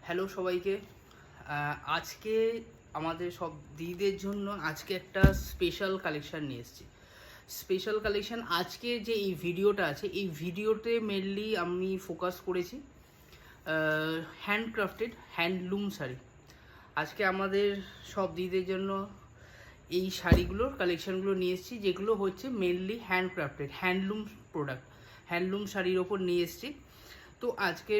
Hello সবাইকে। আজকে আমাদের সব দিদিদের জন্য আজকে একটা স্পেশাল কালেকশান নিয়ে এসেছি। স্পেশাল কালেকশান আজকে যে এই ভিডিওটা আছে, এই ভিডিওতে মেনলি আমি ফোকাস করেছি হ্যান্ডক্রাফটেড হ্যান্ডলুম শাড়ি। আজকে আমাদের সব দিদিদের জন্য এই শাড়িগুলোর কালেকশানগুলো নিয়ে এসেছি, যেগুলো হচ্ছে mainly handcrafted handloom product, handloom শাড়ির ওপর নিয়ে এসেছি। तो आज के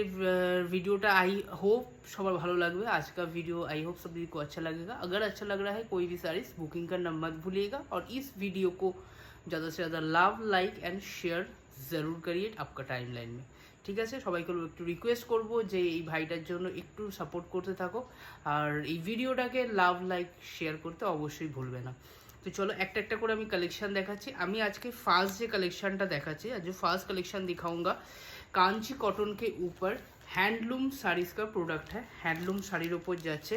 वीडियोटा आई होप सबार भालो लगेगा। आज का वीडियो आई होप सभी को अच्छा लगेगा। अगर अच्छा लग रहा है कोई भी साड़ीज बुकिंग करना मत भूलिएगा और इस वीडियो को ज़्यादा से ज़्यादा लव लाइक एंड शेयर ज़रूर करिए आपका टाइम लाइन में। ঠিক আছে, সবাইকে একটু রিকোয়েস্ট করব যে এই ভাইটার জন্য একটু সাপোর্ট করতে থাকো আর এই ভিডিওটাকে লাভ লাইক শেয়ার করতে অবশ্যই ভুলবে না। তো চলো একটা একটা করে আমি কালেকশন দেখাচ্ছি। আমি আজকে ফার্স্ট যে কালেকশনটা দেখাচ্ছি, आज जो फर्स्ट कलेक्शन दिखाऊंगा कांची कॉटन के ऊपर हैंडलूम साड़ीज का प्रोडक्ट है। हैंडलूम শাড়ির ওপর যাচ্ছে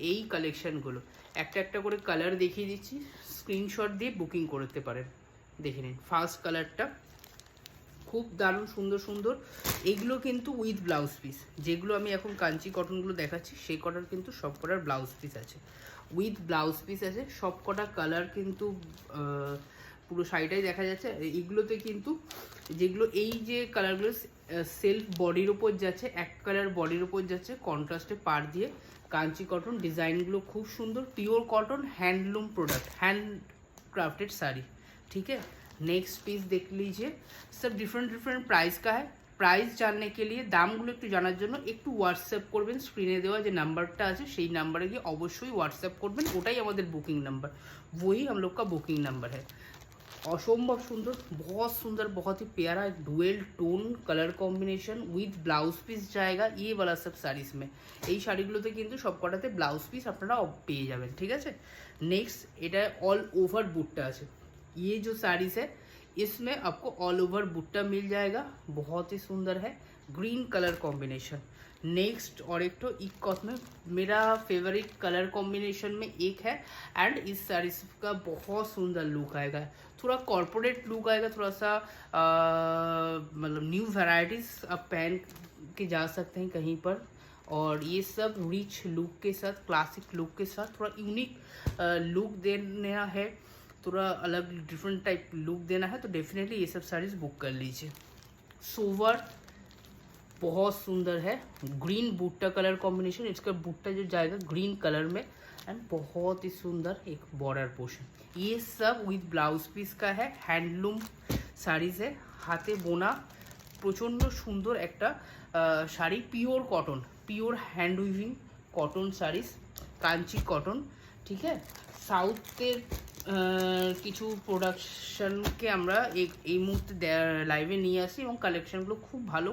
এই কালেকশনগুলো। একটা একটা করে কালার দেখিয়ে দিচ্ছি, স্ক্রিনশট দিয়ে বুকিং করতে পারেন। দেখে নিন ফার্স্ট কালারটা খুব দারুণ সুন্দর সুন্দর। এইগুলো কিন্তু উইথ ব্লাউজ পিস, যেগুলো আমি এখন কাঞ্চি কটনগুলো দেখাচ্ছি সেই কটার কিন্তু সব কটার ব্লাউজ পিস আছে, উইথ ব্লাউজ পিস আছে। সব কটা কালার কিন্তু পুরো শাড়িটাই দেখা যাচ্ছে। এইগুলোতে কিন্তু যেগুলো এই যে কালারগুলো সেলফ বডির ওপর যাচ্ছে, এক কালার বডির ওপর যাচ্ছে কন্ট্রাস্টে পার দিয়ে। কাঞ্চি কটন ডিজাইনগুলো খুব সুন্দর, pure cotton handloom product hand crafted sari. ठीक है, नेक्स्ट पीस देख लीजिए। सब डिफरेंट डिफरेंट प्राइस का है। প্রাইস জানने के लिए দামগুলো একটু জানার জন্য একটু হোয়াটসঅ্যাপ করবেন। স্ক্রিনে দেওয়া যে নাম্বারটা আছে সেই নাম্বারে গিয়ে অবশ্যই হোয়াটসঅ্যাপ করবেন, ওটাই আমাদের বুকিং নাম্বার, वही हम लोग का बुकिंग नंबर है। असंभव सुंदर, बहुत सुंदर, बहुत ही प्यारा dual tone colour combination with blouse piece जाएगा ये वाला सब साड़ीज में। এই শাড়িগুলোতে কিন্তু সব কটাতে ব্লাউজ পিস আপনারা পেয়ে যাবেন। ঠিক আছে, নেক্সট এটা অল ওভার বুটটা আছে। ये जो साड़ीज है इसमें आपको ऑल ओवर बुट्टा मिल जाएगा, बहुत ही सुंदर है, ग्रीन कलर कॉम्बिनेशन। नेक्स्ट और एक तो इक्कॉत में मेरा फेवरेट कलर कॉम्बिनेशन में एक है एंड इस साड़ी का बहुत सुंदर लुक आएगा, थोड़ा कॉर्पोरेट लुक आएगा, थोड़ा सा मतलब न्यू वैरायटीज़ आप पहन के जा सकते हैं कहीं पर। और ये सब रिच लुक के साथ, क्लासिक लुक के साथ थोड़ा यूनिक लुक देना है, थोड़ा अलग डिफरेंट टाइप लुक देना है तो डेफिनेटली ये सब साड़ीज़ बुक कर लीजिए। सोवर बहुत सुंदर है, ग्रीन बूटा कलर कॉम्बिनेशन, इसका बूटा जो जाएगा ग्रीन कलर में एंड बहुत ही सुंदर एक बॉर्डर पोर्शन। ये सब विथ ब्लाउज पीस का है, हैंडलूम साड़ीज़ है, हाथे बोना प्रचंड सुंदर एक sari, pure cotton, pure hand weaving cotton saris, Kanchi cotton. ठीक है, साउथের কিছু প্রোডাকশনকে আমরা এই মুহূর্তে লাইভে নিয়ে আসি এবং কালেকশনগুলো খুব ভালো,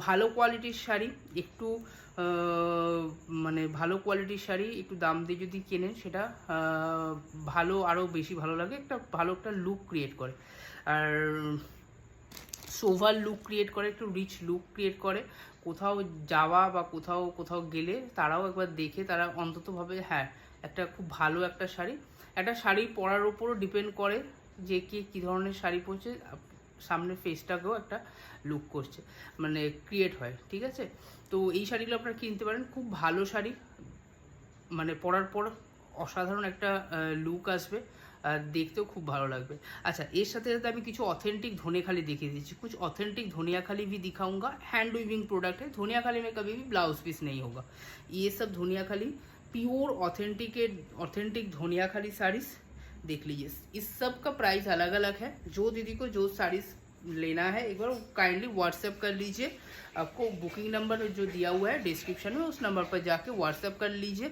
ভালো কোয়ালিটির শাড়ি। একটু মানে ভালো কোয়ালিটির শাড়ি একটু দাম দিয়ে যদি কেনেন সেটা ভালো, আরও বেশি ভালো লাগে, একটা ভালো একটা লুক ক্রিয়েট করে আর সোভার লুক ক্রিয়েট করে, একটু রিচ লুক ক্রিয়েট করে। কোথাও যাওয়া বা কোথাও কোথাও গেলে তারাও একবার দেখে তারা অন্তত ভাবে হ্যাঁ একটা খুব ভালো একটা শাড়ি। একটা শাড়ি পরার উপরও ডিপেন্ড করে যে কে কী ধরনের শাড়ি পরছে, সামনের ফেসটাকেও একটা লুক করছে মানে ক্রিয়েট হয়। ঠিক আছে, তো এই শাড়িগুলো আপনারা কিনতে পারেন, খুব ভালো শাড়ি, মানে পরার পর অসাধারণ একটা লুক আসবে আর দেখতেও খুব ভালো লাগবে। अच्छा, এর সাথে সাথে আমি কিছু ऑथेंटिक धनियाखाली दिखिए दीजिए, कुछ ऑथेंटिक धनियाखाली भी दिखाऊंगा। हैंड वीविंग प्रोडक्ट है, धनियाखाली में कभी भी ब्लाउज पीस नहीं होगा। ये सब धनियाखाली प्योर ऑथेंटिक धनियाखाली साड़ीज देख लीजिए। इस सब का प्राइस अलग अलग है। जो दीदी को जो साड़ीज लेना है एक बार काइंडली व्हाट्सएप कर लीजिए। आपको बुकिंग नंबर जो दिया हुआ है डिस्क्रिप्शन में, उस नंबर पर जाके व्हाट्सएप कर लीजिए।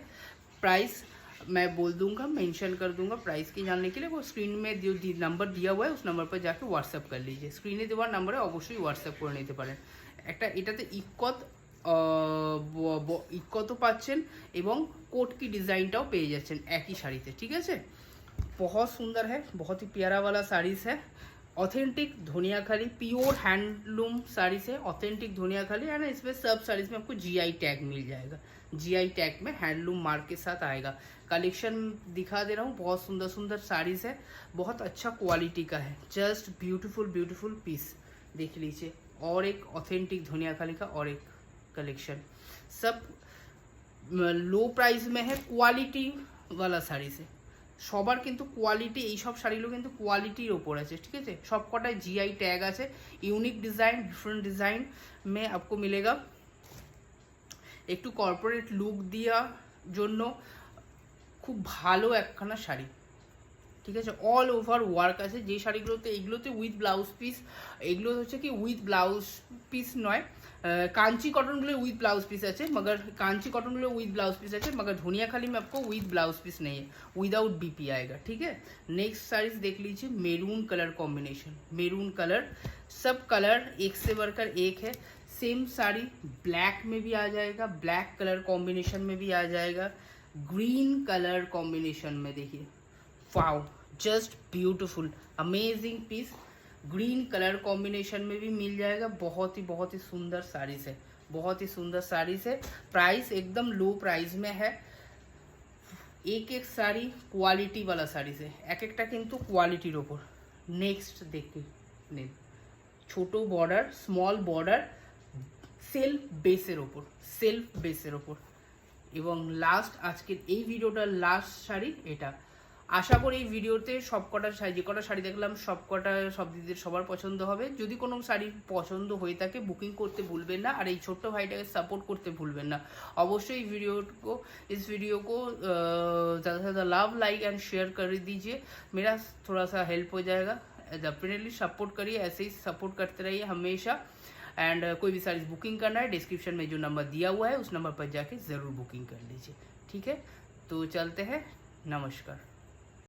प्राइस मैं बोल दूंगा, मेंशन कर दूंगा प्राइस की जानने के लिए। वो स्क्रीन में जो नंबर दिया हुआ है उस नंबर पर जाके व्हाट्सएप कर लीजिए। स्क्रीने देवा नंबरे অবশ্যই হোয়াটসঅ্যাপ করে নিতে পারেন। একটা এটাতে ইক্কতও পাচ্ছেন এবং কোট की ডিজাইনটাও পেয়ে যাচ্ছেন একই শাড়িতে। ঠিক আছে, बहुत सुंदर है, बहुत ही प्यारा वाला साड़ीज़ है। Authentic Dhaniakhali pure handloom saris है, ऑथेंटिक धनियाखाली है ना। इसमें सब साड़ीज़ में आपको जीआई टैग मिल जाएगा, जीआई टैग में हैंडलूम मार्क के साथ आएगा। कलेक्शन दिखा दे रहा हूँ, बहुत सुंदर सुंदर साड़ीज़ है, बहुत अच्छा क्वालिटी का है, जस्ट ब्यूटीफुल ब्यूटीफुल पीस देख लीजिए। और एक ऑथेंटिक धनियाखाली का और एक कलेक्शन, सब लो प्राइस में है, क्वालिटी वाला শাড়ি से সবার কিন্তু কোয়ালিটি, এই সব শাড়িগুলো কিন্তু কোয়ালিটির ওপর আছে, ঠিক আছে। সব কটায় জিআই ট্যাগ আছে, ইউনিক ডিজাইন, ডিফারেন্ট ডিজাइन में आपको मिलेगा। একটু কর্পোরেট লুক দেওয়ার জন্য খুব ভালো একখানা শাড়ি, ঠিক আছে। অল ওভার ওয়ার্ক আছে যে শাড়িগুলোতে, এগুলোতে উইথ ব্লাউজ পিস, এগুলো হচ্ছে কি উইথ ব্লাউজ পিস নয়, Kanchi cotton Gulo with blouse piece है, मगर Kanchi cotton Gulo with blouse piece है, मगर धुनियाखाली में आपको विथ ब्लाउज पीस नहीं है, विदाउट बीपी आएगा, ठीक है। नेक्स्ट साड़ीज देख लीजिए, maroon colour combination, maroon colour, सब कलर एक से बढ़कर एक है। सेम साड़ी ब्लैक में भी आ जाएगा, ब्लैक कलर कॉम्बिनेशन में भी आ जाएगा, ग्रीन कलर कॉम्बिनेशन में देखिए, wow just beautiful amazing piece, green colour combination में भी मिल जाएगा। बहुत ही सुंदर साड़ीज है, बहुत ही सुंदर साड़ीज है। प्राइस एकदम लो प्राइस में है। एक एक साड़ी क्वालिटी वाला साड़ी से, एक एकटा किन्तु क्वालिटीर ओपर। नेक्स्ट देखते निन, छोटो बॉर्डर, स्मल बॉर्डर, सेल्फ बेसर ओपर, सेल्फ बेसर ओपर। एवं लास्ट आजकेर এই ভিডিওটার লাস্ট শাড়ি এটা। আশা করি এই ভিডিওতে সব কটা শাড়ি, যে কটা শাড়ি দেখলাম সব কটা সব দিদিদের সবার পছন্দ হবে। যদি কোনো শাড়ি পছন্দ হয়ে থাকে বুকিং করতে ভুলবেন না, আর এই ছোট্ট ভাইটাকে সাপোর্ট করতে ভুলবেন না। অবশ্যই इस वीडियो को ज़्यादा से ज़्यादा लव, लाइक एंड शेयर कर दीजिए, मेरा थोड़ा सा हेल्प हो जाएगा। डेफिनेटली सपोर्ट करिए, ऐसे ही सपोर्ट करते रहिए हमेशा। एंड कोई भी साड़ी बुकिंग करना है, डिस्क्रिप्शन में जो नंबर दिया हुआ है उस नंबर पर जाके ज़रूर बुकिंग कर लीजिए, ठीक है। तो चलते हैं, नमस्कार।